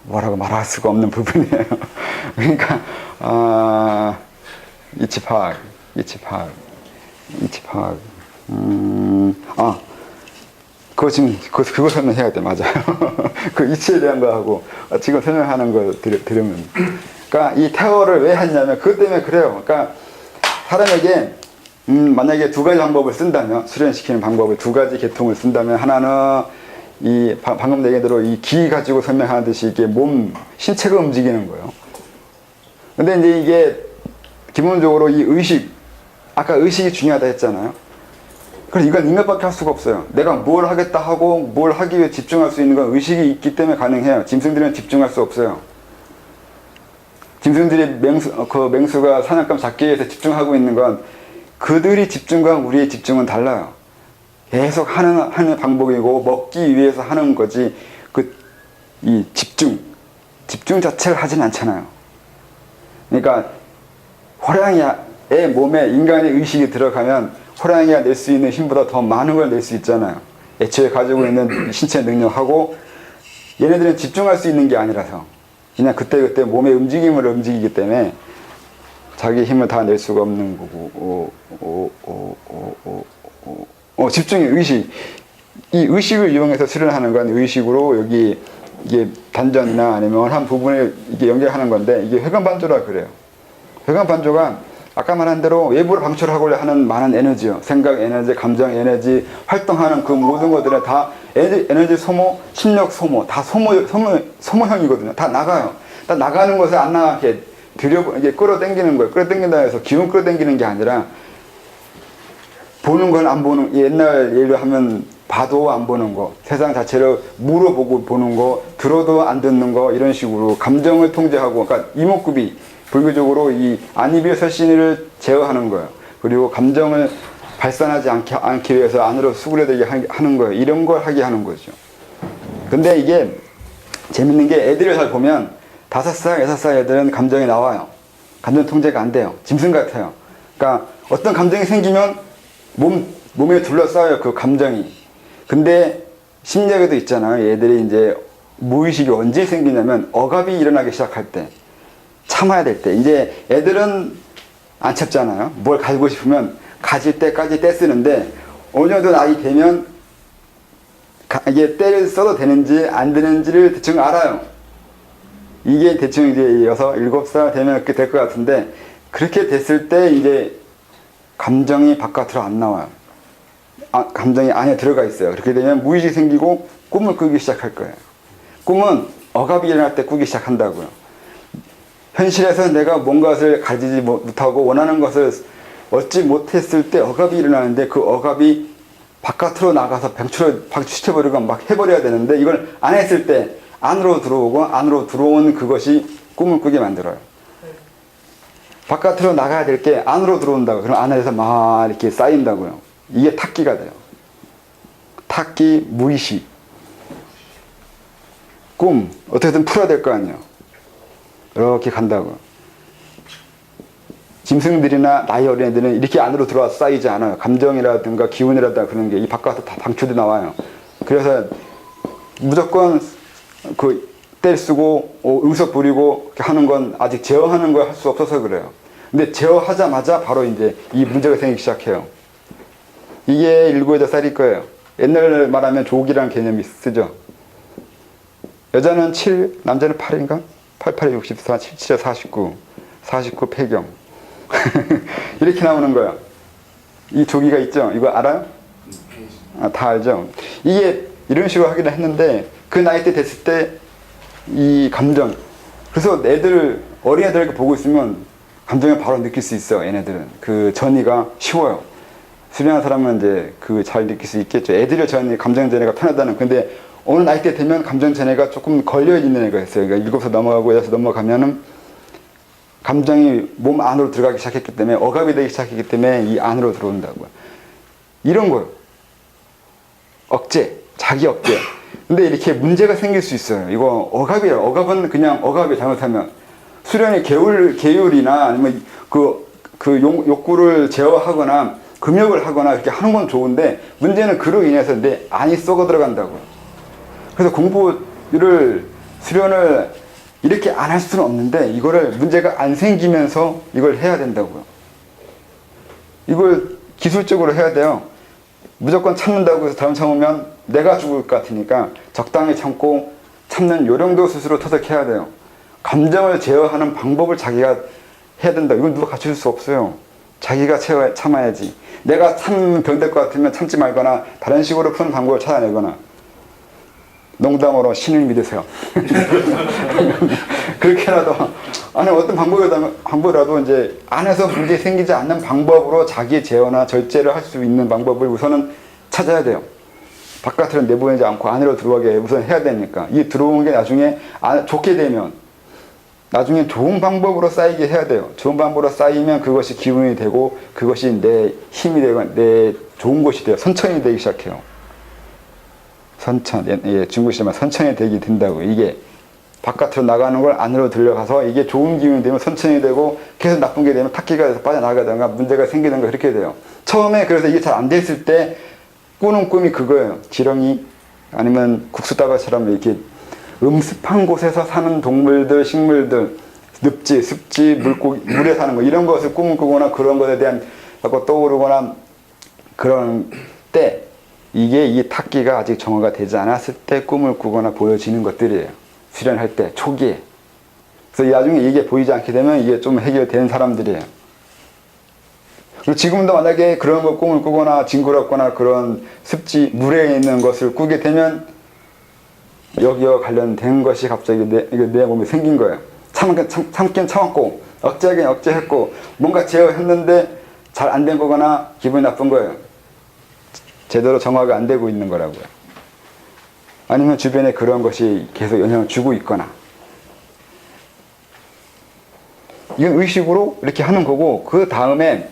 뭐라고 말할 수가 없는 부분이에요. 그러니까 이치 파악, 그거 설명해야 돼. 맞아요. 그 이치에 대한 거하고 지금 설명하는 거 들으면. 그러니까 이 태어를 왜 하냐면 그것 때문에 그래요. 그러니까 사람에게 만약에 두 가지 방법을 쓴다면, 수련시키는 방법을 두 가지 계통을 쓴다면, 하나는 이 방금 얘기한 대로 이 기 가지고 설명하듯이 이게 신체가 움직이는 거예요. 근데 이제 이게 기본적으로 이 의식, 아까 의식이 중요하다 했잖아요. 그래서 이건 인간밖에 할 수가 없어요. 내가 뭘 하겠다 하고 뭘 하기 위해 집중할 수 있는 건 의식이 있기 때문에 가능해요. 짐승들은 집중할 수 없어요. 짐승들이 맹수가 사냥감 잡기 위해서 집중하고 있는 건 그들이 집중과 우리의 집중은 달라요. 계속 하는 방법이고 먹기 위해서 하는 거지 이 집중 자체를 하진 않잖아요. 그러니까 호랑이의 몸에 인간의 의식이 들어가면 호랑이가 낼 수 있는 힘보다 더 많은 걸 낼 수 있잖아요. 애초에 가지고 있는 신체 능력하고 얘네들은 집중할 수 있는 게 아니라서 그냥 그때그때 몸의 움직임을 움직이기 때문에 자기 힘을 다 낼 수가 없는 거고 집중의 의식, 이 의식을 이용해서 수련하는 건 의식으로 여기 이게 단전이나 아니면 한 부분을 이게 연결하는 건데 이게 회관반조라 그래요. 회관반조가 아까 말한 대로 외부를 방출하고 하는 많은 에너지요. 생각 에너지, 감정 에너지, 활동하는 그 모든 것들은 다 에너지 소모, 심력 소모, 다 소모형이거든요. 다 나가요. 다 나가는 것을 안 나가게 이게 끌어당기는 거예요. 끌어당긴다 해서 기운 끌어당기는 게 아니라 보는 건 안 보는, 옛날 예로 하면 봐도 안 보는 거, 세상 자체를 물어보고 보는 거, 들어도 안 듣는 거, 이런 식으로 감정을 통제하고, 그러니까 이목구비, 불교적으로 이 안이비설신을 제어하는 거예요. 그리고 감정을 발산하지 않기 위해서 안으로 수그려들게 하는 거예요. 이런 걸 하게 하는 거죠. 근데 이게 재밌는 게 애들을 잘 보면 5살, 6살 애들은 감정이 나와요. 감정 통제가 안 돼요. 짐승 같아요. 그러니까 어떤 감정이 생기면 몸에 둘러싸여요, 그 감정이. 근데 심리학에도 있잖아요. 얘들이 이제 무의식이 언제 생기냐면 억압이 일어나기 시작할 때, 참아야 될 때. 이제 애들은 안 참잖아요. 뭘 가지고 싶으면 가질 때까지 떼쓰는데 어느 정도 나이 되면 이게 떼를 써도 되는지 안 되는지를 대충 알아요. 이게 대충 이제 6, 7살 되면 그렇게 될 것 같은데, 그렇게 됐을 때 이제 감정이 바깥으로 안 나와요. 감정이 안에 들어가 있어요. 그렇게 되면 무의식이 생기고 꿈을 꾸기 시작할 거예요. 꿈은 억압이 일어날 때 꾸기 시작한다고요. 현실에서 내가 뭔가를 가지지 못하고 원하는 것을 얻지 못했을 때 억압이 일어나는데, 그 억압이 바깥으로 나가서 방출시켜버리고 막 해버려야 되는데, 이걸 안 했을 때 안으로 들어오고, 안으로 들어온 그것이 꿈을 꾸게 만들어요. 바깥으로 나가야 될 게 안으로 들어온다고. 그럼 안에서 막 이렇게 쌓인다고요. 이게 탁기가 돼요. 탁기, 무의식, 꿈, 어떻게든 풀어야 될 거 아니에요. 이렇게 간다고요. 짐승들이나 나이 어린 애들은 이렇게 안으로 들어와서 쌓이지 않아요. 감정이라든가 기운이라든가 그런 게 이 바깥으로 다 방출돼 나와요. 그래서 무조건 떼를 쓰고 응석 부리고 하는 건 아직 제어하는 걸 할 수 없어서 그래요. 근데 제어하자마자 바로 이제 이 문제가 생기기 시작해요. 이게 7, 8살일 거예요. 옛날 말하면 조기라는 개념이 쓰죠. 여자는 7, 남자는 8인가? 8, 8에 64, 7, 7에 49, 49 폐경. 이렇게 나오는 거예요. 이 조기가 있죠? 이거 알아요? 다 알죠? 이게 이런 식으로 하기는 했는데, 그 나이 때 됐을 때 이 감정, 그래서 어린애들 보고 있으면 감정을 바로 느낄 수 있어요. 얘네들은 그 전이가 쉬워요. 수련한 사람은 이제 잘 느낄 수 있겠죠. 애들의 감정 전이가 편하다는. 근데 어느 나이 때 되면 감정 전이가 조금 걸려있는 애가 있어요. 그러니까 7살 넘어가고 6살 넘어가면은 감정이 몸 안으로 들어가기 시작했기 때문에, 억압이 되기 시작했기 때문에 이 안으로 들어온다고요. 이런 거요. 억제, 자기 억제. 근데 이렇게 문제가 생길 수 있어요. 이거 억압이에요. 억압은 그냥 억압이 잘못하면 수련의 계율이나 아니면 욕구를 제어하거나 금욕을 하거나 이렇게 하는 건 좋은데, 문제는 그로 인해서 내 안이 썩어 들어간다고요. 그래서 공부를 수련을 이렇게 안 할 수는 없는데 이거를 문제가 안 생기면서 이걸 해야 된다고요. 이걸 기술적으로 해야 돼요. 무조건 참는다고 해서 잘못 참으면 내가 죽을 것 같으니까 적당히 참고 참는 요령도 스스로 터득해야 돼요. 감정을 제어하는 방법을 자기가 해야 된다. 이건 누가 가르쳐줄 수 없어요. 자기가 참아야지. 내가 참으면 병될 것 같으면 참지 말거나 다른 식으로 푸는 방법을 찾아내거나. 농담으로 신을 믿으세요. 그렇게라도 아니 어떤 방법이라도 이제 안에서 문제 생기지 않는 방법으로 자기 제어나 절제를 할 수 있는 방법을 우선은 찾아야 돼요. 바깥으로 내보내지 않고 안으로 들어가게 우선 해야 되니까. 이 들어오는 게 나중에 좋게 되면 나중에 좋은 방법으로 쌓이게 해야 돼요. 좋은 방법으로 쌓이면 그것이 기운이 되고 그것이 내 힘이 되고 내 좋은 것이 돼요. 선천이 되기 시작해요. 중국시만 선천이 되게 된다고. 이게 바깥으로 나가는 걸 안으로 들려가서 이게 좋은 기운이 되면 선천이 되고 계속 나쁜 게 되면 탁기가 돼서 빠져나가다가 문제가 생기는가 그렇게 돼요. 처음에 그래서 이게 잘 안 됐을 때 꾸는 꿈이 그거예요. 지렁이 아니면 국수다발처럼 이렇게 음습한 곳에서 사는 동물들, 식물들, 늪지, 습지, 물고기, 물에 사는 거 이런 것을 꿈을 꾸거나 그런 것에 대한 자꾸 떠오르거나 그런 때 이게 이 탁기가 아직 정화가 되지 않았을 때 꿈을 꾸거나 보여지는 것들이에요. 수련할 때 초기에. 그래서 나중에 이게 보이지 않게 되면 이게 좀 해결되는 사람들이에요. 그리고 지금도 만약에 그런 거 꿈을 꾸거나 징그럽거나 그런 습지 물에 있는 것을 꾸게 되면 여기와 관련된 것이 갑자기 내 몸에 생긴 거예요. 참긴 참았고 억제하긴 억제했고 뭔가 제어했는데 잘 안 된 거거나 기분이 나쁜 거예요. 제대로 정화가 안 되고 있는 거라고요. 아니면 주변에 그런 것이 계속 영향을 주고 있거나. 이건 의식으로 이렇게 하는 거고 그 다음에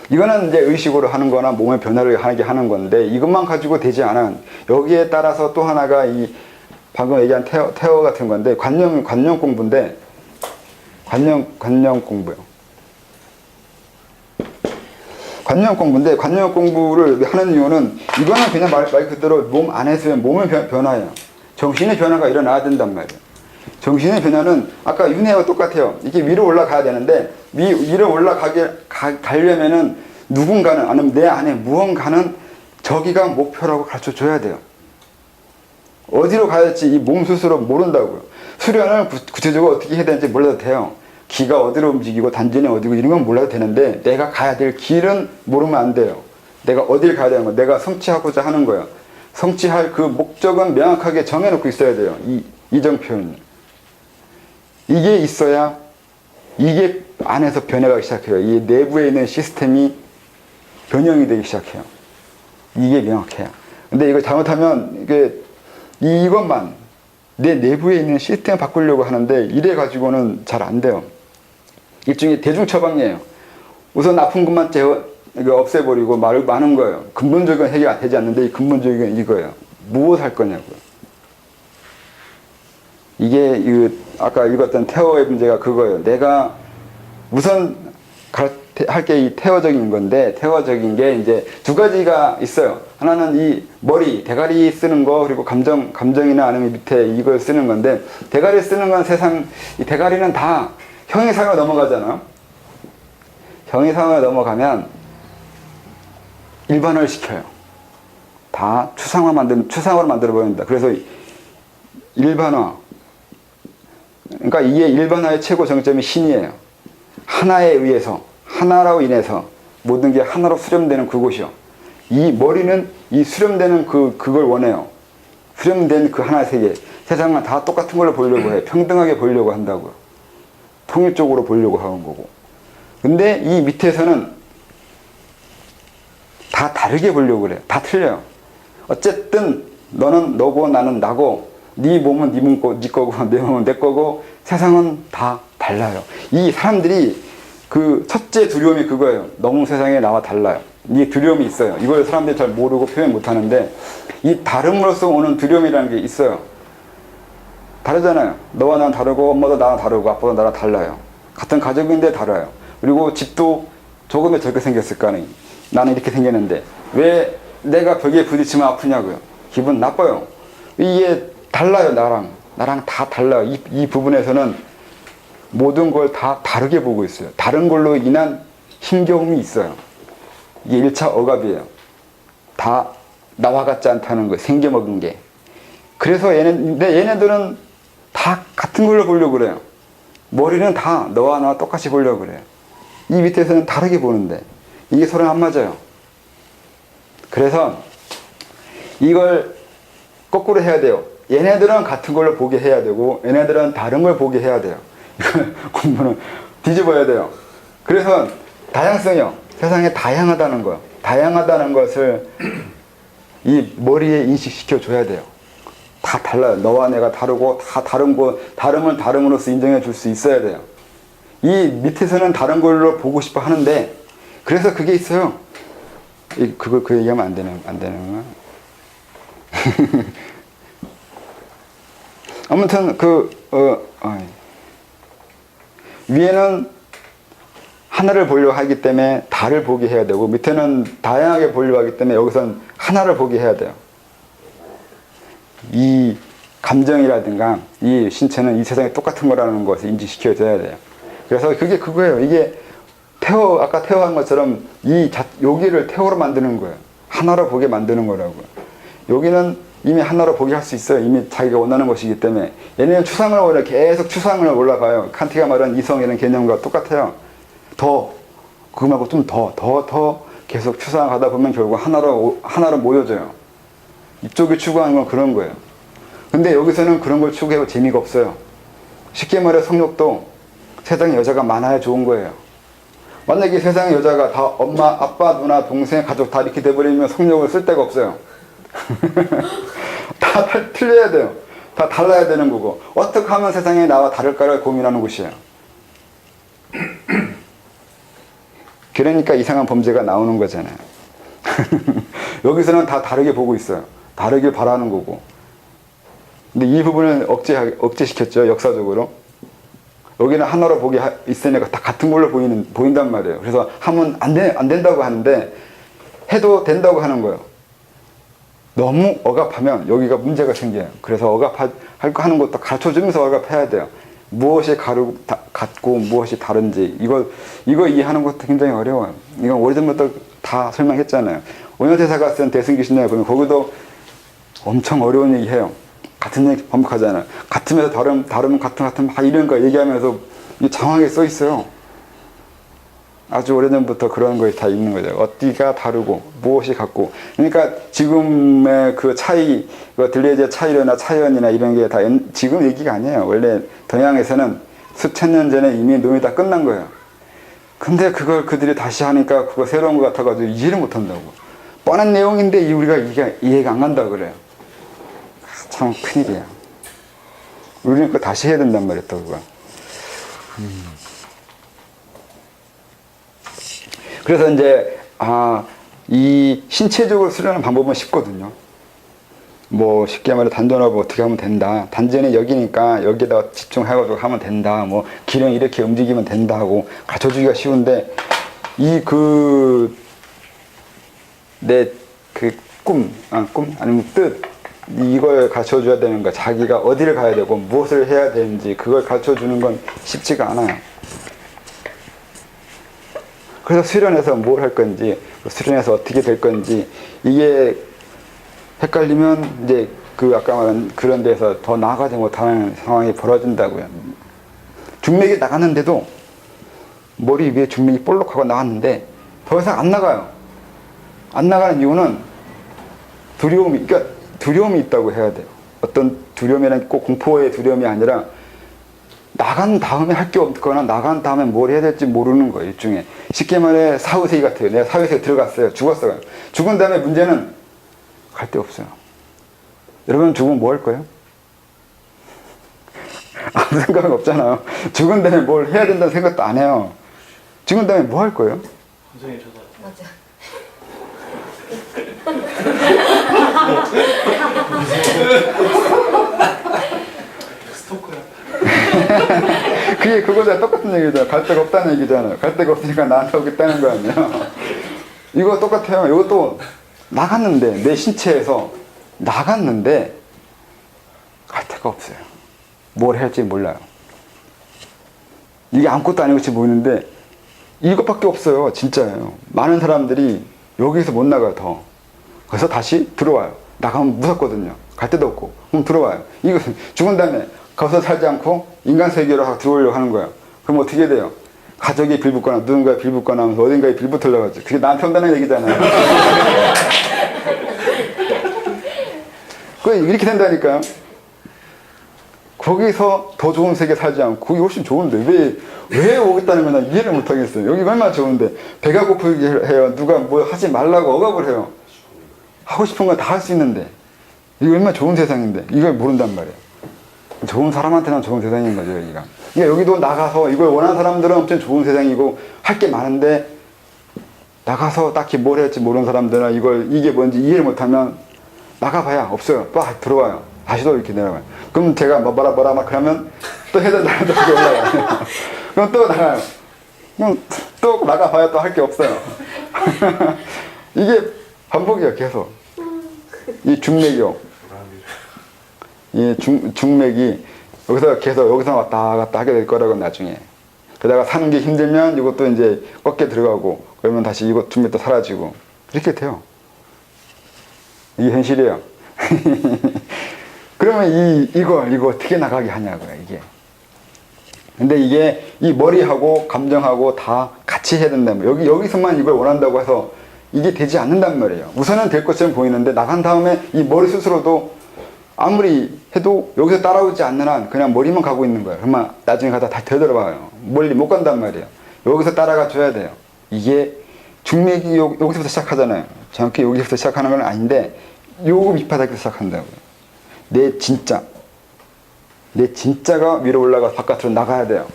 이거는 이제 의식으로 하는 거나 몸의 변화를 하는 건데 이것만 가지고 되지 않아. 여기에 따라서 또 하나가 이 방금 얘기한 태어 같은 건데 관념 공부인데 관념 공부요. 관념 공부인데 관념 공부를 하는 이유는 이거는 그냥 말 그대로 몸 안에서의 몸의 변화예요. 정신의 변화가 일어나야 된단 말이에요. 정신의 변화는 아까 윤회와 똑같아요. 이게 위로 올라가야 되는데 위로 가려면은 누군가는 아니면 내 안에 무언가는 저기가 목표라고 가르쳐 줘야 돼요. 어디로 가야 할지 이 몸 스스로 모른다고요. 수련을 구체적으로 어떻게 해야 되는지 몰라도 돼요. 기가 어디로 움직이고 단전이 어디고 이런 건 몰라도 되는데 내가 가야 될 길은 모르면 안 돼요. 내가 어딜 가야 되는 거, 내가 성취하고자 하는 거예요. 성취할 그 목적은 명확하게 정해놓고 있어야 돼요. 이 이정 표현. 이게 있어야 이게 안에서 변해가기 시작해요. 이 내부에 있는 시스템이 변형이 되기 시작해요. 이게 명확해요. 근데 이걸 잘못하면 이것만 내 내부에 있는 시스템을 바꾸려고 하는데 이래 가지고는 잘 안 돼요. 일종의 대중 처방이에요. 우선 아픈 것만 없애버리고 많은 거예요. 근본적인 해결이 안 되지 않는데 이 근본적인 건 이거예요. 무엇 할 거냐고요. 이게 아까 읽었던 태어의 문제가 그거예요. 내가 우선 할 게 이 태어적인 건데 태어적인 게 이제 두 가지가 있어요. 하나는 이 머리, 대가리 쓰는 거 그리고 감정이나 아니면 밑에 이걸 쓰는 건데 대가리 쓰는 건 이 대가리는 다 형이상으로 넘어가잖아요. 형이상으로 넘어가면 일반화를 시켜요. 다 추상화로 만들어 버린다. 그래서 일반화. 그러니까 이게 일반화의 최고 정점이 신이에요. 하나에 의해서, 하나로 인해서 모든 게 하나로 수렴되는 그곳이요. 이 머리는 이 수렴되는 그걸 원해요. 수렴된 그 하나의 세계. 세상은 다 똑같은 걸로 보려고 해. 평등하게 보려고 한다고요. 통일적으로 보려고 하는 거고. 근데 이 밑에서는 다 다르게 보려고 그래요. 다 틀려요. 어쨌든 너는 너고 나는 나고 네 몸은 네 거고 내 몸은 내 거고 세상은 다 달라요. 이 사람들이 그 첫째 두려움이 그거예요. 너무 세상에 나와 달라요. 이 두려움이 있어요. 이걸 사람들이 잘 모르고 표현 못 하는데 이 다름으로써 오는 두려움이라는 게 있어요. 다르잖아요. 너와 나는 다르고 엄마도 나랑 다르고 아빠도 나랑 달라요. 같은 가족인데 달라요. 그리고 집도 조금은 저렇게 생겼을까? 나는 이렇게 생겼는데 왜 내가 벽에 부딪히면 아프냐고요. 기분 나빠요. 이게 달라요. 나랑 다 달라. 이 부분에서는 모든 걸 다 다르게 보고 있어요. 다른 걸로 인한 힘겨움이 있어요. 이게 1차 억압이에요. 다 나와 같지 않다는 거예요. 생겨먹은 게. 그래서 얘네들은 다 같은 걸로 보려고 그래요. 머리는 다 너와 나와 똑같이 보려고 그래요. 이 밑에서는 다르게 보는데 이게 서로 안 맞아요. 그래서 이걸 거꾸로 해야 돼요. 얘네들은 같은 걸로 보게 해야 되고 얘네들은 다른 걸 보게 해야 돼요. 이걸 공부는 뒤집어야 돼요. 그래서 다양성이요. 세상에 다양하다는 거. 다양하다는 것을 이 머리에 인식시켜 줘야 돼요. 다 달라요. 너와 내가 다르고 다 다른 거, 다름은 다름으로써 인정해 줄 수 있어야 돼요. 이 밑에서는 다른 걸로 보고 싶어 하는데 그래서 그게 있어요. 그걸 그 얘기하면 안 되는 거야. 아무튼 위에는 하나를 보려고 하기 때문에 다를 보게 해야 되고 밑에는 다양하게 보려고 하기 때문에 여기서는 하나를 보게 해야 돼요. 이 감정이라든가 이 신체는 이 세상에 똑같은 거라는 것을 인지시켜줘야 돼요. 그래서 그게 그거예요. 이게 아까 태호한 것처럼 여기를 태호로 만드는 거예요. 하나로 보게 만드는 거라고요. 여기는 이미 하나로 보게 할 수 있어요. 이미 자기가 원하는 것이기 때문에. 얘네는 추상을 오래 계속 추상을 올라가요. 칸트가 말한 이성 이런 개념과 똑같아요. 그거 말고 좀 더 계속 추상하다 보면 결국 하나로 모여져요. 이쪽이 추구하는 건 그런 거예요. 근데 여기서는 그런 걸 추구해도 재미가 없어요. 쉽게 말해 성욕도 세상에 여자가 많아야 좋은 거예요. 만약에 세상에 여자가 다 엄마, 아빠, 누나, 동생, 가족 다 이렇게 돼버리면 성욕을 쓸 데가 없어요. 다 틀려야 돼요. 다 달라야 되는 거고 어떻게 하면 세상에 나와 다를까를 고민하는 곳이에요. 그러니까 이상한 범죄가 나오는 거잖아요. 여기서는 다 다르게 보고 있어요. 다르게 바라는 거고. 근데 이 부분을 억제시켰죠. 역사적으로. 여기는 하나로 보게 있으니까 다 같은 걸로 보인단 말이에요. 그래서 하면 안 된다고 하는데 해도 된다고 하는 거예요. 너무 억압하면 여기가 문제가 생겨요. 그래서 하는 것도 가르쳐주면서 억압해야 돼요. 무엇이 같고 무엇이 다른지 이거 이해하는 것도 굉장히 어려워요. 이건 오래전부터 다 설명했잖아요. 원효대사가 쓴 대승기신에 보면 거기도 엄청 어려운 얘기해요. 같은 얘기 반복하잖아요. 같으면서 다르면 같은 막 이런 거 얘기하면서 장황하게 써 있어요. 아주 오래전부터 그런 것이 다 있는 거죠. 어디가 다르고 무엇이 같고. 그러니까 지금의 그 차이, 들레제 차이로나 차이언이나 이런 게 다 지금 얘기가 아니에요. 원래 동양에서는 수천 년 전에 이미 논의 다 끝난 거예요. 근데 그걸 그들이 다시 하니까 그거 새로운 것 같아가지고 이해를 못 한다고. 뻔한 내용인데 우리가 이해가 안 간다고 그래요. 참 큰일이야. 우리는 그거 다시 해야 된단 말이에요, 또 그거. 그래서 이제 이 신체적으로 수련하는 방법은 쉽거든요. 뭐 쉽게 말해 단전하고 어떻게 하면 된다. 단전이 여기니까 여기다가 집중해가지고 하면 된다. 뭐 기령 이렇게 움직이면 된다고 가르쳐주기가 쉬운데 내 꿈 아니면 뜻 이걸 가르쳐줘야 되는 거야. 자기가 어디를 가야 되고 무엇을 해야 되는지 그걸 가르쳐주는 건 쉽지가 않아요. 그래서 수련해서 뭘 할 건지, 수련해서 어떻게 될 건지, 이게 헷갈리면 이제 아까 말한 그런 데서 더 나아가지 못하는 상황이 벌어진다고요. 중맥이 나갔는데도 머리 위에 중맥이 볼록하고 나왔는데 더 이상 안 나가요. 안 나가는 이유는 두려움이 있다고 해야 돼요. 어떤 두려움이란 꼭 공포의 두려움이 아니라 나간 다음에 할 게 없거나 나간 다음에 뭘 해야 될지 모르는 거예요. 일종의 쉽게 말해 사후세계 같아요. 내가 사후세계 들어갔어요. 죽었어요. 죽은 다음에 문제는 갈 데 없어요. 여러분 죽으면 뭐 할 거예요? 아무 생각 없잖아요. 죽은 다음에 뭘 해야 된다는 생각도 안 해요. 죽은 다음에 뭐 할 거예요? 선생님 저도 맞아. 스토커야. 그게 그거랑 똑같은 얘기잖아요. 갈 데가 없다는 얘기잖아요. 갈 데가 없으니까 나한테 오겠다는 거 아니에요. 이거 똑같아요. 이것도 나갔는데 내 신체에서 나갔는데 갈 데가 없어요. 뭘 해야 할지 몰라요. 이게 아무것도 아닌 것이 보이는데 이것밖에 없어요. 진짜예요. 많은 사람들이 여기서 못 나가요. 더. 그래서 다시 들어와요. 나가면 무섭거든요. 갈 데도 없고. 그럼 들어와요. 이거 죽은 다음에 거기서 살지 않고 인간 세계로 하고 들어오려고 하는 거예요. 그럼 어떻게 돼요? 가족이 빌붙거나 누군가에 빌붙거나 하면서 어딘가에 빌붙으려고 하죠. 그게 나한테 온다는 얘기잖아요. 그 이렇게 된다니까요. 거기서 더 좋은 세계 살지 않고 거기 훨씬 좋은데 왜 오겠다는 건 난 이해를 못 하겠어요. 여기 얼마나 좋은데 배가 고프게 해요. 누가 뭐 하지 말라고 억압을 해요. 하고 싶은 건 다 할 수 있는데 이거 얼마나 좋은 세상인데 이걸 모른단 말이에요. 좋은 사람한테는 좋은 세상인 거죠, 여기가. 그러니까 여기도 나가서 이걸 원하는 사람들은 엄청 좋은 세상이고 할 게 많은데 나가서 딱히 뭘 할지 모르는 사람들은 이게 뭔지 이해를 못하면 나가봐야 없어요. 또 들어와요. 다시 또 이렇게 내려가요. 그럼 제가 뭐라 막 그러면 또 해야 된다는 쪽에 올라가요. 그럼 또 나가요. 그럼 또 나가봐야 또 할 게 없어요. 이게 반복이에요, 계속. 이 중맥이요. 이 중맥이 여기서 계속 여기서 왔다 갔다 하게 될 거라고 나중에. 그러다가 사는 게 힘들면 이것도 이제 꺾게 들어가고 그러면 다시 이것 중맥도 사라지고 이렇게 돼요. 이게 현실이에요. 그러면 이거 어떻게 나가게 하냐고요, 이게. 근데 이게 이 머리하고 감정하고 다 같이 해야 된다는 거예요. 여기서만 이걸 원한다고 해서 이게 되지 않는단 말이에요. 우선은 될 것처럼 보이는데 나간 다음에 이 머리 스스로도 아무리 해도 여기서 따라오지 않는 한 그냥 머리만 가고 있는 거예요. 그러면 나중에 가다 다시 되돌아와요. 멀리 못 간단 말이에요. 여기서 따라가 줘야 돼요. 이게 중맥이 여기서부터 시작하잖아요. 정확히 여기서부터 시작하는 건 아닌데 요거 밑바닥에서 시작한다고요. 내 진짜가 위로 올라가서 바깥으로 나가야 돼요.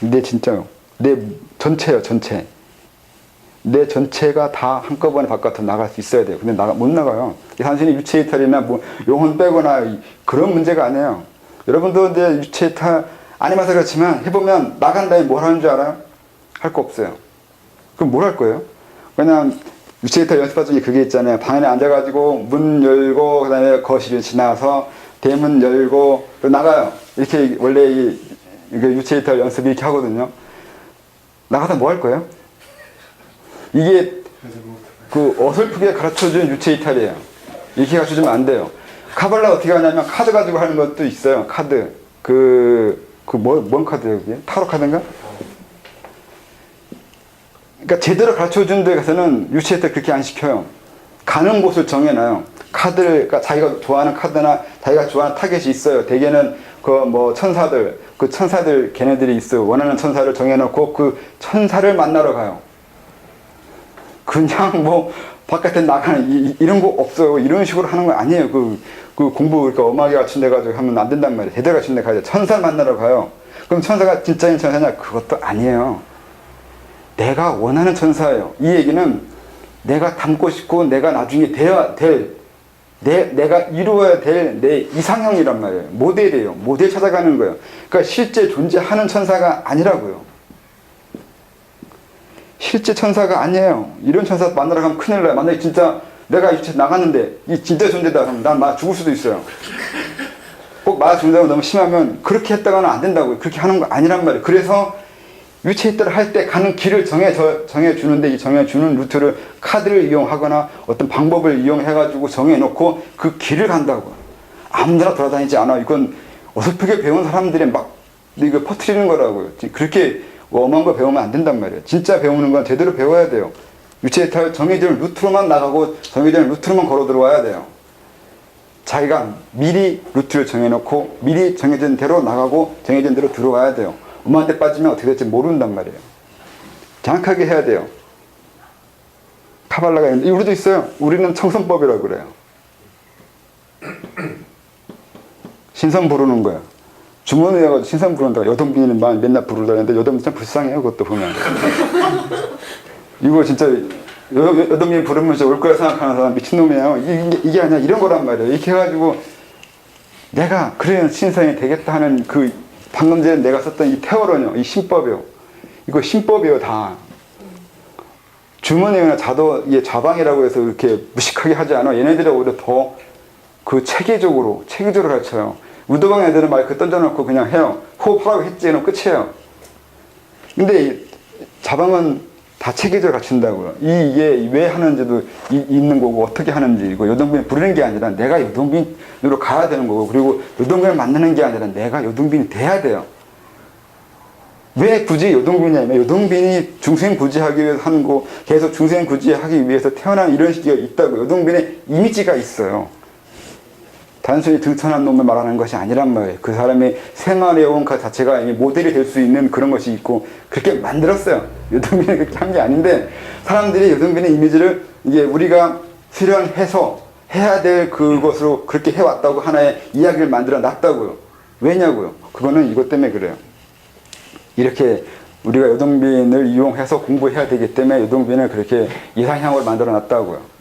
내 진짜요. 내 전체요, 전체. 내 전체가 다 한꺼번에 바깥으로 나갈 수 있어야 돼요. 근데 못 나가요. 단순히 유체이탈이나 뭐 영혼 빼거나 그런 문제가 아니에요. 여러분도 이제 유체이탈 아니면서 그렇지만 해보면 나간 다음에 뭘 하는 줄 알아요? 할 거 없어요. 그럼 뭘 할 거예요? 그냥 유체이탈 연습할 중에 그게 있잖아요. 방 안에 앉아가지고 문 열고 그다음에 거실을 지나서 대문 열고 나가요. 이렇게 원래 유체이탈 연습 이렇게 하거든요. 나가서 뭐 할 거예요? 이게 그 어설프게 가르쳐준 유체이탈이에요. 이렇게 가르쳐주면 안 돼요. 카발라 어떻게 하냐면 카드 가지고 하는 것도 있어요. 카드. 뭔 카드예요, 그게? 타로 카드인가? 그러니까 제대로 가르쳐준 데 가서는 유체이탈 그렇게 안 시켜요. 가는 곳을 정해놔요. 그러니까 자기가 좋아하는 카드나 자기가 좋아하는 타겟이 있어요. 대개는 천사들 걔네들이 있어요. 원하는 천사를 정해놓고 그 천사를 만나러 가요. 그냥 뭐 바깥에 나가는 이런 거 없어요. 이런 식으로 하는 거 아니에요. 그 공부 그러니까 엄하게 갖춘 데 가지고 하면 안 된단 말이에요. 제대로 갖춘 데 가야 천사를 만나러 가요. 그럼 천사가 진짜인 천사냐? 그것도 아니에요. 내가 원하는 천사예요. 이 얘기는 내가 닮고 싶고 내가 나중에 내가 이루어야 될 내 이상형이란 말이에요. 모델이에요. 모델 찾아가는 거예요. 그러니까 실제 존재하는 천사가 아니라고요. 실제 천사가 아니에요. 이런 천사 만나러 가면 큰일 나요. 만약에 진짜 내가 유체 나갔는데 이 진짜 존재다 그러면 난 죽을 수도 있어요. 꼭 죽는다고 너무 심하면 그렇게 했다가는 안 된다고요. 그렇게 하는 거 아니란 말이에요. 그래서 유체이탈을 할 때 가는 길을 정해주는데 이 정해주는 루트를 카드를 이용하거나 어떤 방법을 이용해가지고 정해놓고 그 길을 간다고. 아무데나 돌아다니지 않아. 이건 어설프게 배운 사람들이 막 이거 퍼뜨리는 거라고요. 그렇게 엄한 거 배우면 안 된단 말이에요. 진짜 배우는 건 제대로 배워야 돼요. 유체이탈 정해진 루트로만 나가고 정해진 루트로만 걸어 들어와야 돼요. 자기가 미리 루트를 정해놓고 미리 정해진 대로 나가고 정해진 대로 들어와야 돼요. 엄마한테 빠지면 어떻게 될지 모른단 말이에요. 정확하게 해야 돼요. 카발라가 있는데 우리도 있어요. 우리는 청선법이라고 그래요. 신선 부르는 거야. 주머니에 가지고 신선 부른다고 여동비는 맨날 부르다는데 여동비 참 불쌍해요. 그것도 보면. 이거 진짜 여동비 부르면 진짜 올 거라 생각하는 사람 미친놈이에요. 이게 아니야. 이런 거란 말이에요. 이렇게 해가지고 내가 그래 신선이 되겠다 하는 방금 전에 내가 썼던 이 태어론이요. 이 신법이요. 이거 신법이요, 다. 주머니나 좌방이라고 해서 이렇게 무식하게 하지 않아. 얘네들이 오히려 더 체계적으로 가르쳐요. 우도방 애들은 마이크 던져놓고 그냥 해요. 호흡하라고 했지, 그럼 끝이에요. 근데 이 자방은 다 체계적으로 갖춘다고요. 이게 왜 하는지도 있는 거고, 어떻게 하는지, 이거 요동빈이 부르는 게 아니라 내가 요동빈으로 가야 되는 거고, 그리고 요동빈을 만나는 게 아니라 내가 요동빈이 돼야 돼요. 왜 굳이 요동빈이냐면, 요동빈이 중생구지하기 위해서 하는 거, 계속 중생구지하기 위해서 태어난 이런 시기가 있다고. 요동빈의 이미지가 있어요. 단순히 등천한 놈을 말하는 것이 아니란 말이에요. 그 사람의 생활해온 그 자체가 모델이 될 수 있는 그런 것이 있고, 그렇게 만들었어요. 요동빈이 그렇게 한 게 아닌데, 사람들이 요동빈의 이미지를 이게 우리가 수련해서 해야 될 그것으로 그렇게 해왔다고 하나의 이야기를 만들어 놨다고요. 왜냐고요? 그거는 이것 때문에 그래요. 이렇게 우리가 요동빈을 이용해서 공부해야 되기 때문에 요동빈을 그렇게 이상향으로 만들어 놨다고요.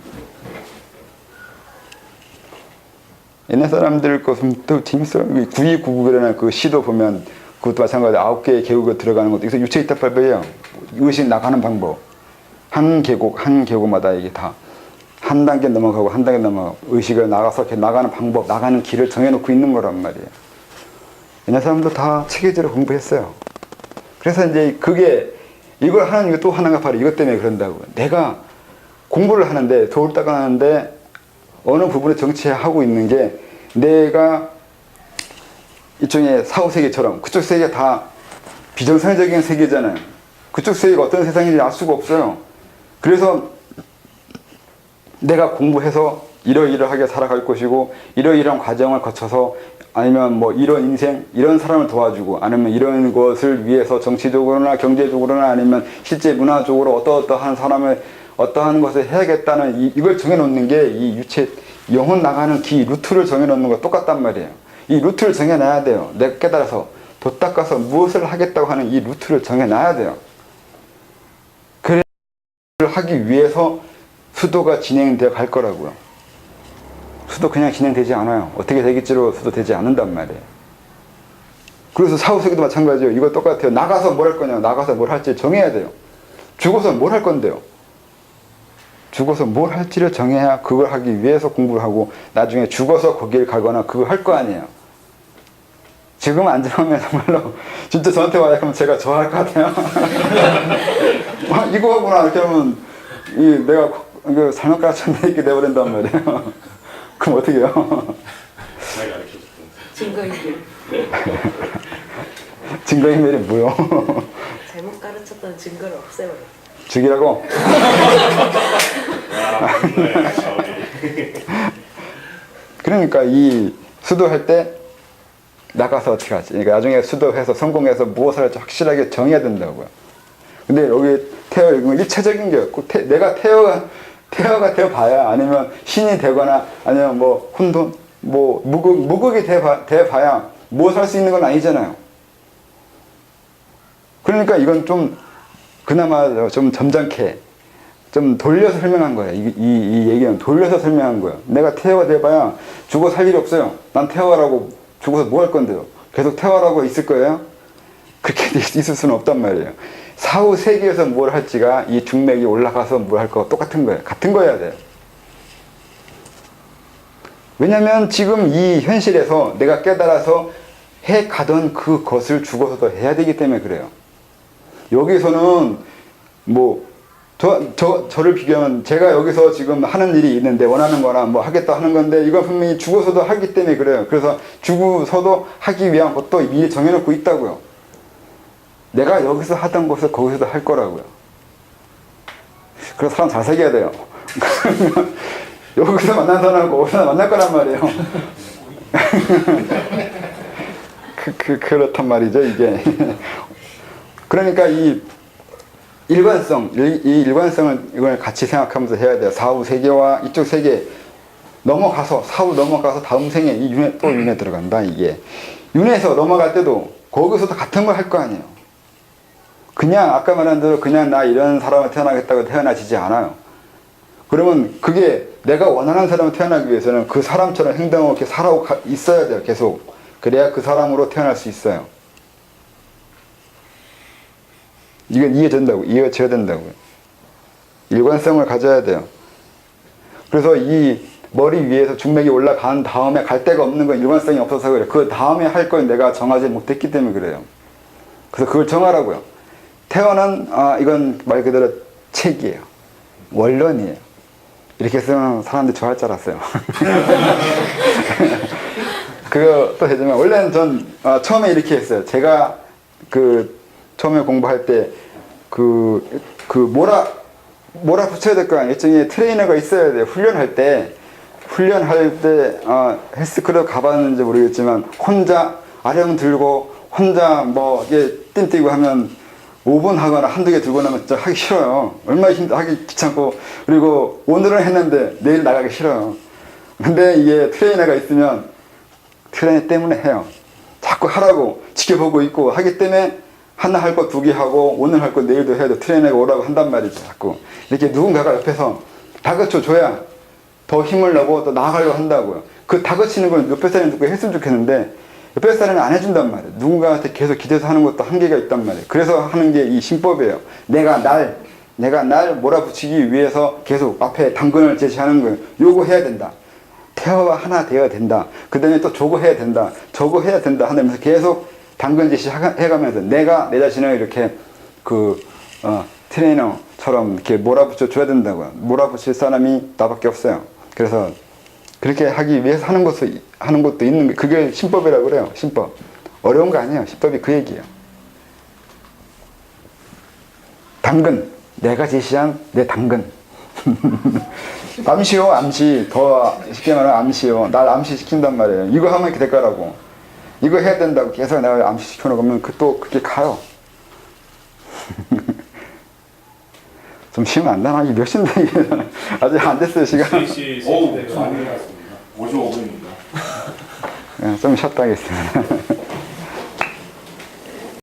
옛날 사람들 것은 또 재밌어요. 9299이라는 그 시도 보면 그것도 마찬가지로 9개의 계곡에 들어가는 것도 여기서 유체이탈법이에요. 의식 나가는 방법. 한 계곡마다 이게 다 한 단계 넘어가고 한 단계 넘어가고 의식을 나가서 이렇게 나가는 방법, 나가는 길을 정해놓고 있는 거란 말이에요. 옛날 사람도 다 체계적으로 공부했어요. 그래서 이제 그게 이걸 하는 이유 또 하나가 바로 이것 때문에 그런다고. 내가 공부를 하는데 도를 닦아하는데 어느 부분에 정치하고 있는 게 내가 일종의 사후세계처럼 그쪽 세계가 다 비정상적인 세계잖아요. 그쪽 세계가 어떤 세상인지 알 수가 없어요. 그래서 내가 공부해서 이러이러하게 살아갈 것이고 이러이러한 과정을 거쳐서 아니면 뭐 이런 인생, 이런 사람을 도와주고 아니면 이런 것을 위해서 정치적으로나 경제적으로나 아니면 실제 문화적으로 어떠한 사람을 어떠한 것을 해야겠다는 이걸 정해놓는 게 이 유체, 영혼 나가는 기, 루트를 정해놓는 거 똑같단 말이에요. 이 루트를 정해놔야 돼요. 내가 깨달아서 도 닦아서 무엇을 하겠다고 하는 이 루트를 정해놔야 돼요. 그래서 하기 위해서 수도가 진행되어 갈 거라고요. 수도 그냥 진행되지 않아요. 어떻게 되겠지로 수도 되지 않는단 말이에요. 그래서 사후세계도 마찬가지예요. 이거 똑같아요. 나가서 뭘 할 거냐, 나가서 뭘 할지 정해야 돼요. 죽어서 뭘 할 건데요. 죽어서 뭘 할지를 정해야 그걸 하기 위해서 공부를 하고 나중에 죽어서 거기를 가거나 그걸 할 거 아니에요. 지금 안 정하면 정말로 진짜 저한테 와야 하면 제가 좋아할 것 같아요. 이거 하구나 이렇게 하면 내가 잘못 가르쳤네 이렇게 돼버린단 말이에요. 그럼 어떻게 해요? 자기가 가르쳐줬던 증거인멸. 증거인멸이 뭐요? 잘못 가르쳤던 증거를 없애버려. 죽이라고? 그러니까 이 수도할 때 나가서 어떻게 하지? 그러니까 나중에 수도해서 성공해서 무엇을 할지 확실하게 정해야 된다고요. 근데 여기 태어, 이건 일차적인 게 없고, 내가 태어가 되어봐야, 아니면 신이 되거나, 아니면 뭐, 혼돈, 뭐, 무극이 돼봐야 무엇을 할 수 있는 건 아니잖아요. 그러니까 이건 좀, 그나마 좀 점잖게, 좀 돌려서 설명한 거예요. 이 얘기는 돌려서 설명한 거예요. 내가 태어가 돼봐야 죽어 살 일이 없어요. 난 태어라고 죽어서 뭐 할 건데요? 계속 태어라고 있을 거예요? 그렇게 있을 수는 없단 말이에요. 사후 세계에서 뭘 할지가 이 중맥이 올라가서 뭘 할 거가 똑같은 거예요. 같은 거여야 돼요. 왜냐면 지금 이 현실에서 내가 깨달아서 해 가던 그것을 죽어서도 해야 되기 때문에 그래요. 여기서는 뭐 저를 비교하면 제가 여기서 지금 하는 일이 있는데 원하는 거나 뭐 하겠다 하는 건데 이건 분명히 죽어서도 하기 때문에 그래요. 그래서 죽어서도 하기 위한 것도 미리 정해놓고 있다고요. 내가 여기서 하던 것을 거기서도 할 거라고요. 그래서 사람 잘 사귀어야 돼요. 여기서 만난 사람하고 어디서 만날 거란 말이에요. 그렇단 말이죠, 이게. 그러니까 이 일관성을 이걸 같이 생각하면서 해야 돼요. 사후 세계와 이쪽 세계 넘어가서, 사후 넘어가서 다음 생에 이 윤회, 또 윤회 들어간다, 이게. 윤회에서 넘어갈 때도 거기서도 같은 걸 할 거 아니에요. 그냥 아까 말한 대로 그냥 나 이런 사람을 태어나겠다고 태어나지지 않아요. 그러면 그게 내가 원하는 사람을 태어나기 위해서는 그 사람처럼 행동하고 이렇게 살아오고 있어야 돼요, 계속. 그래야 그 사람으로 태어날 수 있어요. 이건 이해가 돼야 된다고요. 일관성을 가져야 돼요. 그래서 이 머리 위에서 중맥이 올라간 다음에 갈 데가 없는 건 일관성이 없어서 그래. 그 다음에 할 걸 내가 정하지 못했기 때문에 그래요. 그래서 그걸 정하라고요. 태어는 이건 말 그대로 책이에요. 원론이에요. 이렇게 쓰면 사람들이 좋아할 줄 알았어요. 그거 또 되지만 원래는 전 처음에 이렇게 했어요. 제가 그 처음에 공부할 때 뭐라 붙여야 될 거 아니에요. 일종의 트레이너가 있어야 돼요. 훈련할 때 헬스클럽 가봤는지 모르겠지만 혼자 아령 들고 혼자 뭐 이게 띵 뛰고 하면 5분 하거나 한두 개 들고 나면 진짜 하기 싫어요. 얼마나 하기 귀찮고, 그리고 오늘은 했는데 내일 나가기 싫어요. 근데 이게 트레이너가 있으면 트레이너 때문에 해요. 자꾸 하라고 지켜보고 있고 하기 때문에 하나 할 거 두 개 하고 오늘 할 거 내일도 해도 트레이너가 오라고 한단 말이죠. 자꾸 이렇게 누군가가 옆에서 다그쳐 줘야 더 힘을 내고 또 나아가려고 한다고요. 그 다그치는 걸 옆에 사람이 누가 했으면 좋겠는데 옆에 사람이 안 해준단 말이에요. 누군가한테 계속 기대서 하는 것도 한계가 있단 말이에요. 그래서 하는 게 이 신법이에요. 내가 날 몰아붙이기 위해서 계속 앞에 당근을 제시하는 거예요. 요거 해야 된다. 태화가 하나 되어야 된다. 그 다음에 또 저거 해야 된다. 저거 해야 된다. 하면서 계속 당근 제시 해가면서 내가 내 자신을 이렇게 트레이너처럼 이렇게 몰아붙여 줘야 된다고요. 몰아붙일 사람이 나밖에 없어요. 그래서 그렇게 하기 위해서 하는 것도 있는 게 그게 신법이라고 그래요. 신법. 어려운 거 아니에요. 신법이 그 얘기예요. 당근. 내가 제시한 내 당근. 암시요, 암시. 더 쉽게 말하면 암시요. 날 암시시킨단 말이에요. 이거 하면 이렇게 될 거라고. 이거 해야 된다고 계속 내가 암시시켜놓으면 또 그게 가요. 좀 쉬면 안 되나? 몇 시인데 아직 안 됐어요, 시간. 3시 오, 30분 많이 갔습니다. 55분입니다. 좀 쉬었다 하겠습니다.